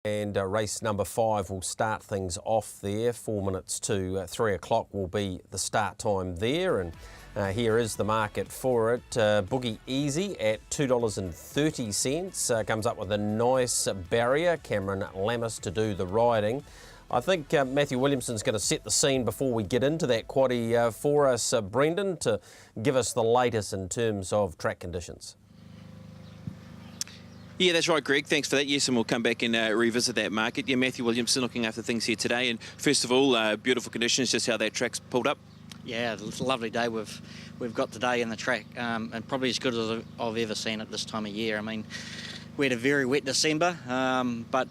And race number 5 will start things off there. 4 minutes to 3 o'clock will be the start time there. And here is the market for it. Boogie Easy at $2.30 comes up with a nice barrier. Cameron Lammis to do the riding. I think Matthew Williamson's going to set the scene before we get into that quaddie for us, Brendan, to give us the latest in terms of track conditions. Yeah, that's right, Greg. Thanks for that. Yes, and we'll come back and revisit that market. Yeah, Matthew Williamson looking after things here today. And first of all, beautiful conditions, just how that track's pulled up. Yeah, it's a lovely day we've got today in the track, and probably as good as I've ever seen it this time of year. I mean, we had a very wet December, but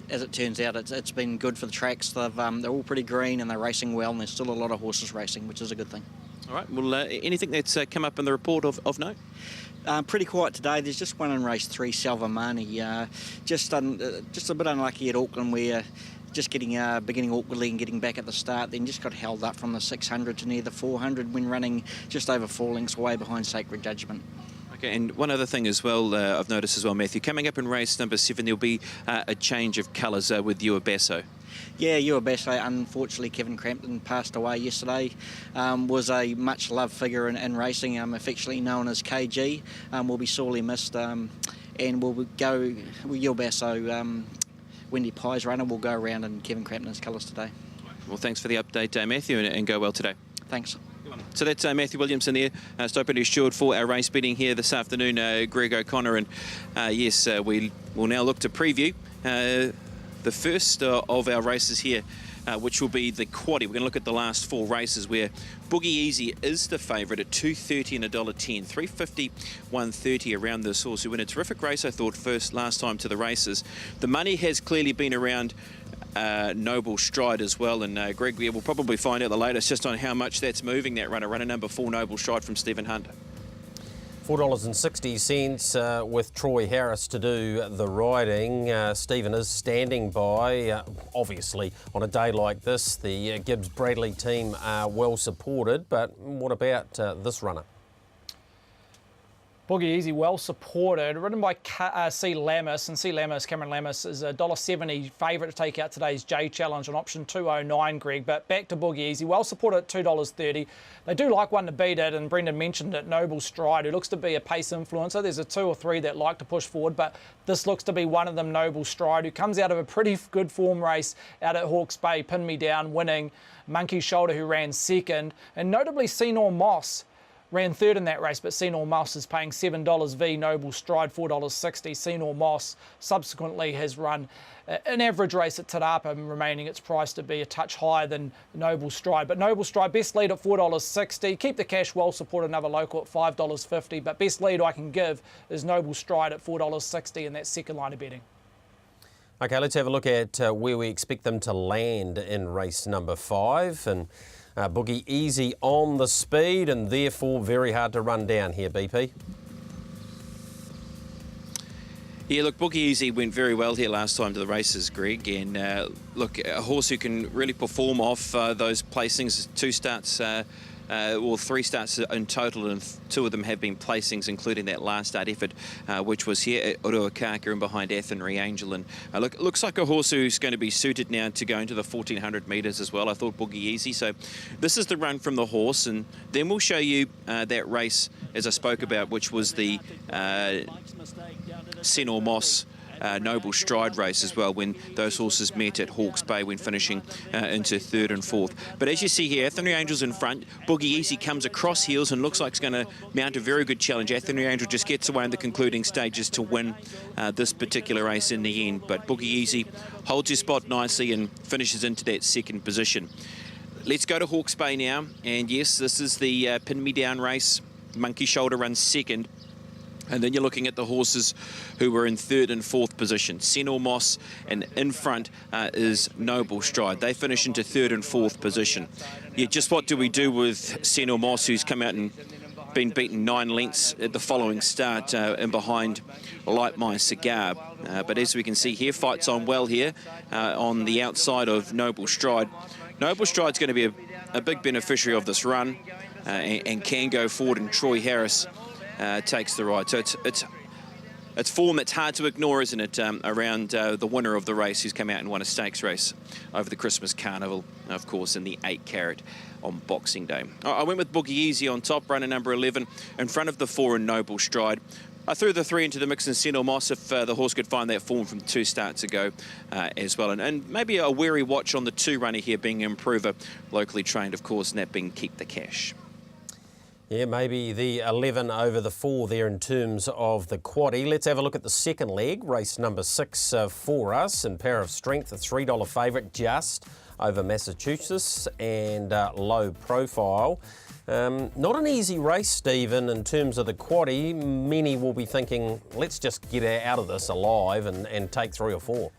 as it turns out, it's been good for the tracks. They're all pretty green and they're racing well, and there's still a lot of horses racing, which is a good thing. All right, well, anything that's come up in the report of note? Pretty quiet today. There's just one in race 3, Salvamani. Just a bit unlucky at Auckland, where just beginning awkwardly and getting back at the start, then just got held up from the 600 to near the 400 when running just over 4 lengths away behind Sacred Judgment. Okay, and one other thing as well, I've noticed as well, Matthew, coming up in race number 7, there'll be a change of colours with Uabasso. Yeah, Uabasso, unfortunately Kevin Crampton passed away yesterday, was a much loved figure in racing, affectionately known as KG, will be sorely missed, and we'll go with Uabasso. Wendy Pye's runner will go around in Kevin Crampton's colours today. Well, thanks for the update, Matthew, and go well today. Thanks. So that's Matthew Williamson there, Stoping Steward for our race betting here this afternoon, Greg O'Connor. And yes, we will now look to preview the first of our races here, which will be the quaddie. We're going to look at the last 4 races, where Boogie Easy is the favourite at $2.30 and $1.10, $3.50, $1.30 around this horse, who won a terrific race, I thought, last time to the races. The money has clearly been around Noble Stride as well, and Greg, we'll probably find out the latest just on how much that's moving, that runner number 4, Noble Stride from Stephen Hunt. $4.60 with Troy Harris to do the riding. Stephen is standing by. Obviously, on a day like this, the Gibbs Bradley team are well supported, but what about this runner? Boogie Easy, well supported, ridden by C. Lammis, and C. Lammis, Cameron Lammis, is a $1.70 favourite to take out today's J Challenge on option 209, Greg. But back to Boogie Easy, well supported at $2.30. They do like one to beat it, and Brendan mentioned it, Noble Stride, who looks to be a pace influencer. There's a 2 or 3 that like to push forward, but this looks to be one of them, Noble Stride, who comes out of a pretty good form race out at Hawke's Bay, pinned me down, winning. Monkey Shoulder, who ran second, and notably Senor Moss ran third in that race, but Senor Moss is paying $7 v Noble Stride, $4.60. Senor Moss subsequently has run an average race at Te Rapa, remaining its price to be a touch higher than Noble Stride. But Noble Stride, best lead at $4.60. Keep the cash, well supported, another local at $5.50. But best lead I can give is Noble Stride at $4.60 in that second line of betting. Okay, let's have a look at where we expect them to land in race number 5. And Boogie Easy on the speed, and therefore very hard to run down here, BP. Yeah, look, Boogie Easy went very well here last time to the races, Greg, and look, a horse who can really perform off those placings. 2 starts, well, 3 starts in total, and 2 of them have been placings, including that last start effort, which was here at Ruakaka and behind Athenry Angel. And look, it looks like a horse who's going to be suited now to go into the 1400 metres as well. I thought Boogie Easy. So this is the run from the horse, and then we'll show you that race, as I spoke about, which was the Senor Moss Noble Stride race as well, when those horses met at Hawke's Bay when finishing into 3rd and 4th. But as you see here, Athenry Angel's in front. Boogie Easy comes across heels and looks like it's going to mount a very good challenge. Athenry Angel just gets away in the concluding stages to win this particular race in the end. But Boogie Easy holds his spot nicely and finishes into that 2nd position. Let's go to Hawke's Bay now. And yes, this is the pin me down race. Monkey Shoulder runs 2nd. And then you're looking at the horses who were in 3rd and 4th position. Senor Moss, and in front is Noble Stride. They finish into 3rd and 4th position. Yeah, just what do we do with Senor Moss, who's come out and been beaten 9 lengths at the following start and behind Light My Cigar. But as we can see here, fights on well here on the outside of Noble Stride. Noble Stride's going to be a big beneficiary of this run and can go forward, and Troy Harris takes the ride. So it's It's form that's hard to ignore, isn't it, around the winner of the race who's come out and won a stakes race over the Christmas Carnival, of course, in the 8 carat on Boxing Day. I went with Boogie Easy on top, runner number 11, in front of the 4 in Noble Stride. I threw the 3 into the mix in Senor Moss if the horse could find that form from 2 starts ago as well. And maybe a wary watch on the 2 runner here being Improver, locally trained, of course, and that being Keep the Cash. Yeah, maybe the 11 over the 4 there in terms of the quaddie. Let's have a look at the second leg, race number 6 for us. In Power of Strength, a $3 favourite just over Massachusetts and Low Profile. Not an easy race, Stephen, in terms of the quaddie. Many will be thinking, let's just get out of this alive and take 3 or 4.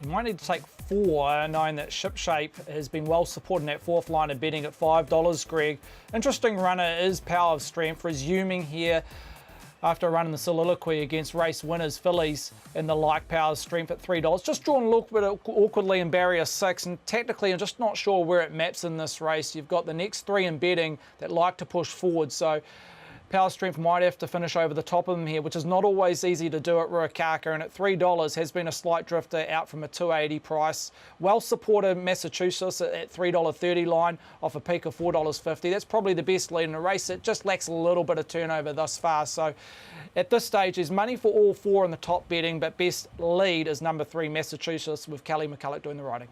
You might need to take 4, knowing that Shipshape has been well supported in that 4th line of betting at $5, Greg. Interesting runner is Power of Strength, resuming here after running the soliloquy against race winners, fillies, in the like Power of Strength at $3. Just drawn a little bit awkwardly in barrier 6, and tactically I'm just not sure where it maps in this race. You've got the next 3 in betting that like to push forward, so Power Strength might have to finish over the top of them here, which is not always easy to do at Ruakaka, and at $3 has been a slight drifter out from a $2.80 price. Well supported Massachusetts at $3.30 line off a peak of $4.50. That's probably the best lead in the race. It just lacks a little bit of turnover thus far. So at this stage, there's money for all 4 in the top betting, but best lead is number 3 Massachusetts with Kelly McCulloch doing the riding.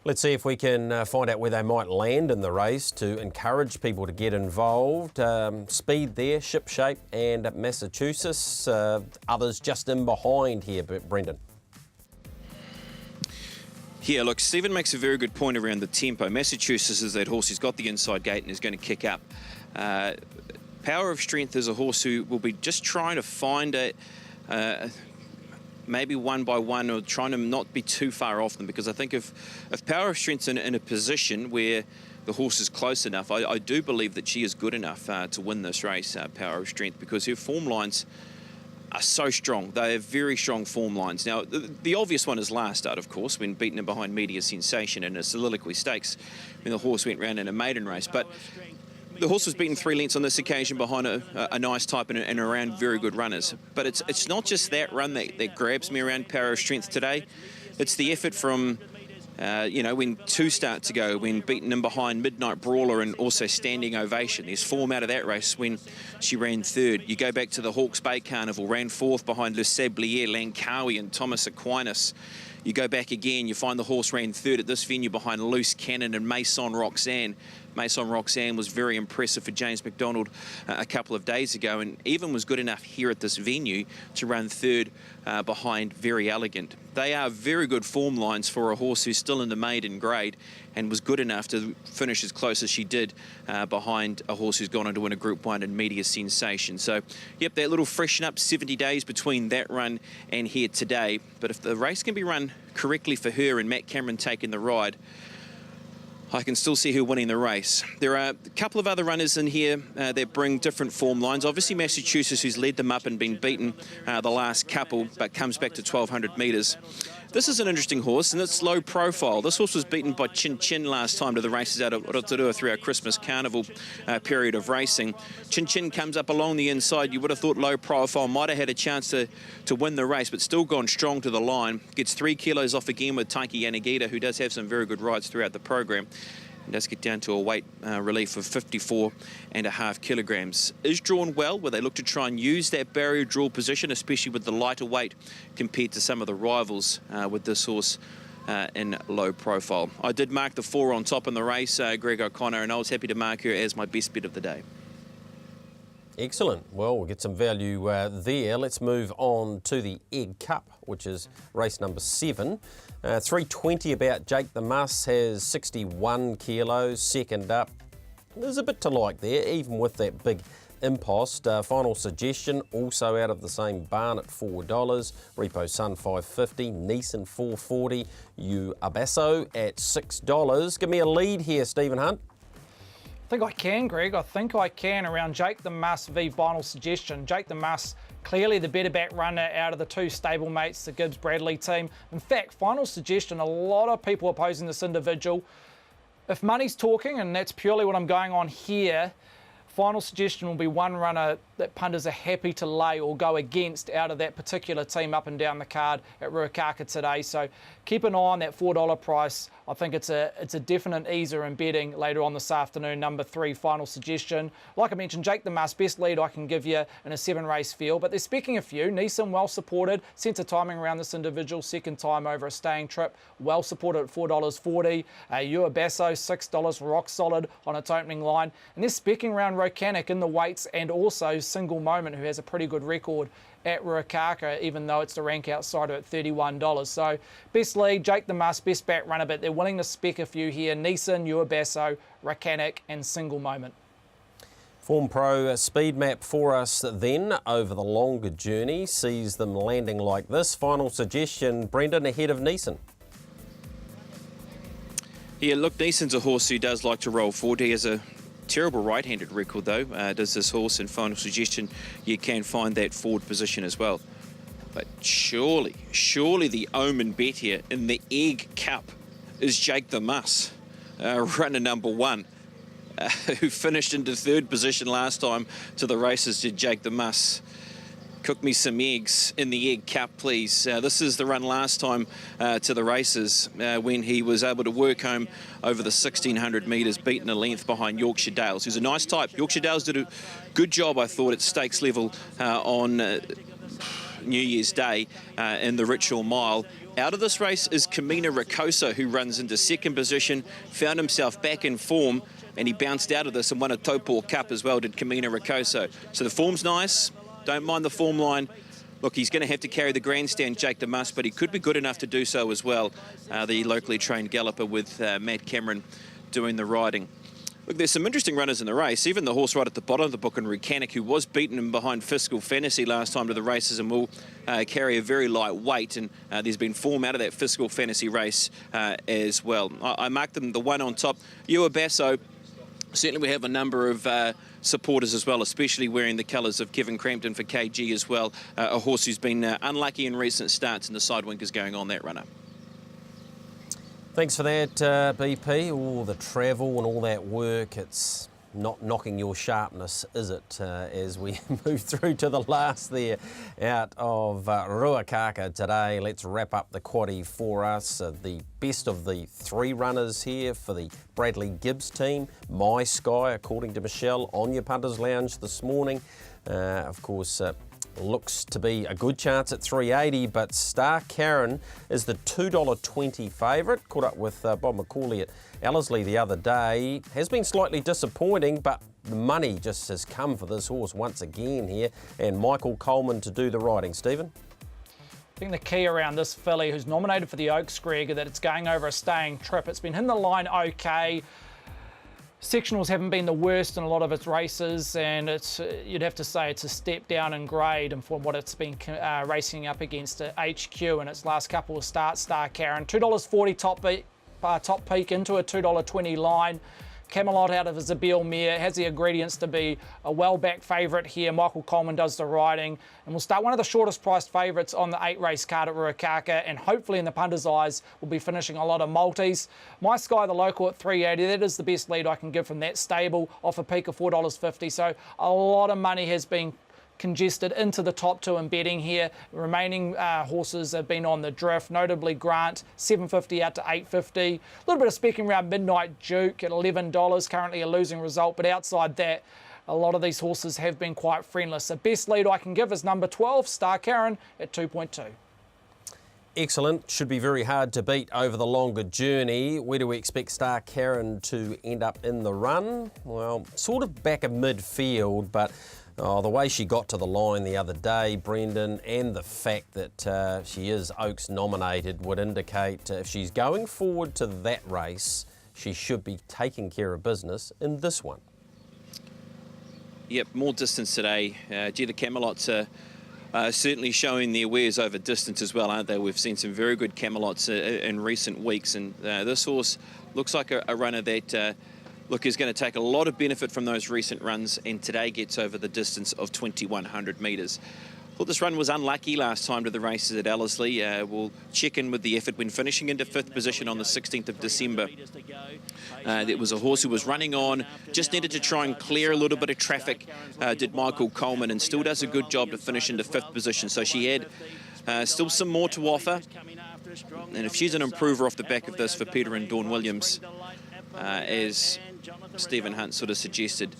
Let's see if we can find out where they might land in the race to encourage people to get involved. Speed there, Shipshape and Massachusetts. Others just in behind here, Brendan. Yeah, look, Stephen makes a very good point around the tempo. Massachusetts is that horse who's got the inside gate and is going to kick up. Power of Strength is a horse who will be just trying to find maybe one by one, or trying to not be too far off them, because I think if Power of Strength's in a position where the horse is close enough, I do believe that she is good enough to win this race, Power of Strength, because her form lines are so strong. They have very strong form lines. Now, the obvious one is last start, of course, when beaten in behind Media Sensation in a Soliloquy Stakes, when the horse went round in a maiden race. But the horse was beaten 3 lengths on this occasion behind a nice type and around very good runners. But it's not just that run that grabs me around Power of Strength today. It's the effort from, when 2 starts ago, when beaten in behind Midnight Brawler and also Standing Ovation. There's form out of that race when she ran 3rd. You go back to the Hawke's Bay Carnival, ran 4th behind Le Sablier, Langkawi and Thomas Aquinas. You go back again, you find the horse ran 3rd at this venue behind Loose Cannon and Maison Roxanne. Maison Roxanne was very impressive for James McDonald a couple of days ago, and even was good enough here at this venue to run 3rd behind Very Elegant. They are very good form lines for a horse who's still in the maiden grade and was good enough to finish as close as she did behind a horse who's gone on to win a Group 1 in Media Sensation. So, yep, that little freshen up, 70 days between that run and here today. But if the race can be run correctly for her and Matt Cameron taking the ride, I can still see her winning the race. There are a couple of other runners in here that bring different form lines. Obviously Massachusetts, who's led them up and been beaten the last couple, but comes back to 1,200 metres. This is an interesting horse, and it's low profile. This horse was beaten by Chin Chin last time to the races out of Rotorua through our Christmas Carnival period of racing. Chin Chin comes up along the inside. You would have thought low profile might have had a chance to win the race, but still gone strong to the line. Gets 3 kilos off again with Taiki Yanagita, who does have some very good rides throughout the program. And does get down to a weight relief of 54.5 kilograms. Is drawn well, where they look to try and use that barrier draw position, especially with the lighter weight compared to some of the rivals with this horse in low profile. I did mark the 4 on top in the race, Greg O'Connor, and I was happy to mark her as my best bet of the day. Excellent. Well, we'll get some value there. Let's move on to the Egg Cup, which is race number 7. 320 about Jake the Muss has 61 kilos. Second up, there's a bit to like there, even with that big impost. Final Suggestion, also out of the same barn at $4. Repo Sun $5.50. Neeson $4.40. U Abasso at $6. Give me a lead here, Stephen Hunt. I think I can, Greg. I think I can around Jake the Muss v Final Suggestion. Jake the Muss, clearly the better back runner out of the 2 stablemates, the Gibbs Bradley team. In fact, Final Suggestion, a lot of people opposing this individual. If money's talking, and that's purely what I'm going on here, Final suggestion will be one runner that punters are happy to lay or go against out of that particular team up and down the card at Ruakaka today. So keep an eye on that $4 price. I think it's a definite easer in betting later on this afternoon. Number 3, final suggestion. Like I mentioned, Jake the Muss, best lead I can give you in a 7-race field, but they're specking a few. Neeson, well supported. Sense of timing around this individual, second time over a staying trip. Well supported at $4.40. Uabasso, $6, rock solid on its opening line. And they're specking around Ruakaka in the weights, and also Single Moment, who has a pretty good record at Ruakaka, even though it's the rank outsider at $31. So best lead, Jake the Muss, best back runner, but they're willing to spec a few here. Neeson, Uabasso, Ruakaka and Single Moment. Form Pro speed map for us then over the longer journey sees them landing like this. Final suggestion, Brendan, ahead of Neeson. Yeah, look, Neeson's a horse who does like to roll forward. He has a terrible right-handed record though, does this horse, and final suggestion, you can find that forward position as well. But surely the omen bet here in the Egg Cup is Jake the Muss, runner number 1, who finished into 3rd position last time to the races. Did Jake the Muss. Cook me some eggs in the Egg Cup, please. This is the run last time to the races when he was able to work home over the 1,600 metres, beaten a length behind Yorkshire Dales, who's a nice type. Yorkshire Dales did a good job, I thought, at stakes level on New Year's Day in the Ritual Mile. Out of this race is Kamina Rakosa, who runs into 2nd position, found himself back in form, and he bounced out of this and won a Taupō Cup as well, did Kamina Rakosa. So the form's nice. Don't mind the form line. Look, he's going to have to carry the grandstand, Jake the Muss, but he could be good enough to do so as well. The locally trained galloper with Matt Cameron doing the riding. Look, there's some interesting runners in the race. Even the horse right at the bottom of the book, Ruakaka, who was beaten in behind Fiscal Fantasy last time to the races and will carry a very light weight. And there's been form out of that Fiscal Fantasy race as well. I marked them the one on top. Uabasso. Certainly we have a number of supporters as well, especially wearing the colours of Kevin Crampton for KG as well. A horse who's been unlucky in recent starts, and the sidewinkers going on that runner. Thanks for that, BP. All the travel and all that work, it's not knocking your sharpness, is it, as we move through to the last there out of Ruakaka today. Let's wrap up the quaddie for us. The best of the 3 runners here for the Bradley Gibbs team. My Sky, according to Michelle, on your Punters Lounge this morning. Of course, looks to be a good chance at 380, but Star Karen is the $2.20 favourite. Caught up with Bob McCauley at Ellerslie the other day. Has been slightly disappointing, but the money just has come for this horse once again here. And Michael Coleman to do the riding. Stephen? I think the key around this filly, who's nominated for the Oaks, Greg, that it's going over a staying trip. It's been hitting the line okay. Sectionals haven't been the worst in a lot of its races, and it's you'd have to say it's a step down in grade and from what it's been racing up against at HQ in its last couple of starts. Star Karen, $2.40 top peak into a $2.20 line. Camelot out of Isabel Mare has the ingredients to be a well-backed favourite here. Michael Coleman does the riding, and we'll start one of the shortest priced favourites on the 8-race card at Ruakaka, and hopefully in the punters' eyes we'll be finishing a lot of multis. My Sky, the local at $3.80, that is the best lead I can give from that stable off a peak of $4.50. So a lot of money has been congested into the top 2 in betting here. Remaining horses have been on the drift, notably Grant, $7.50 out to $8.50. A little bit of specking around Midnight Duke at $11, currently a losing result, but outside that, a lot of these horses have been quite friendless. The best lead I can give is number 12, Star Karen, at 2.2. Excellent. Should be very hard to beat over the longer journey. Where do we expect Star Karen to end up in the run? Well, sort of back of midfield, but the way she got to the line the other day, Brendan, and the fact that she is Oaks nominated would indicate if she's going forward to that race, she should be taking care of business in this one. Yep, more distance today. The Camelots are certainly showing their wares over distance as well, aren't they? We've seen some very good Camelots in recent weeks, and this horse looks like a runner that is going to take a lot of benefit from those recent runs, and today gets over the distance of 2,100 metres. Thought this run was unlucky last time to the races at Ellerslie. We'll check in with the effort when finishing into 5th position on the 16th of December. There was a horse who was running on, just needed to try and clear a little bit of traffic, did Michael Coleman, and still does a good job to finish into 5th position. So she had still some more to offer. And if she's an improver off the back of this for Peter and Dawn Williams, as Stephen Hunt sort of suggested,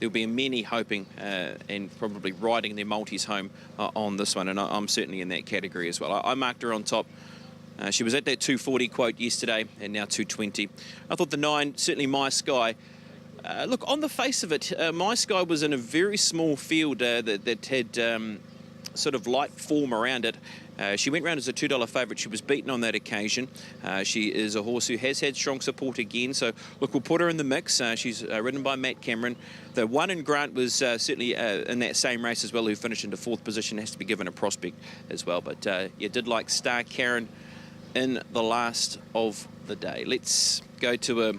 there'll be many hoping and probably riding their multis home on this one, and I'm certainly in that category as well. I marked her on top. She was at that 240 quote yesterday and now 220. I thought the 9, certainly My Sky. Look, on the face of it, My Sky was in a very small field that had sort of light form around it. She went round as a $2 favourite. She was beaten on that occasion. She is a horse who has had strong support again. So, look, we'll put her in the mix. She's ridden by Matt Cameron. The one in Grant was certainly in that same race as well, who finished into 4th position. Has to be given a prospect as well. But you did like Star Karen in the last of the day. Let's go to a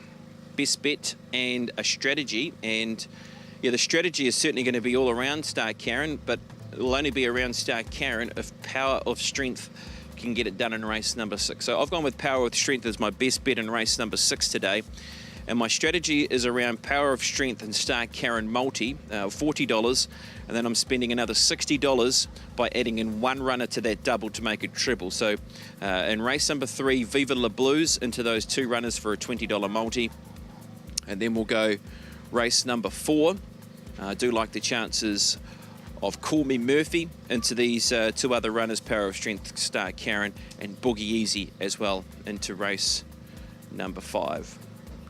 best bet and a strategy. And, yeah, the strategy is certainly going to be all around Star Karen, but it will only be around Star Karen if Power of Strength can get it done in race number 6. So I've gone with Power of Strength as my best bet in race number 6 today. And my strategy is around Power of Strength and Star Karen multi, $40. And then I'm spending another $60 by adding in one runner to that double to make it triple. So in race number 3, Viva La Blues into those 2 runners for a $20 multi. And then we'll go race number 4. I do like the chances of Call Me Murphy into these 2 other runners, Power of Strength, Star Karen, and Boogie Easy as well into race number 5.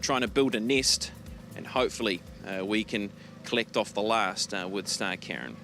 Trying to build a nest, and hopefully we can collect off the last with Star Karen.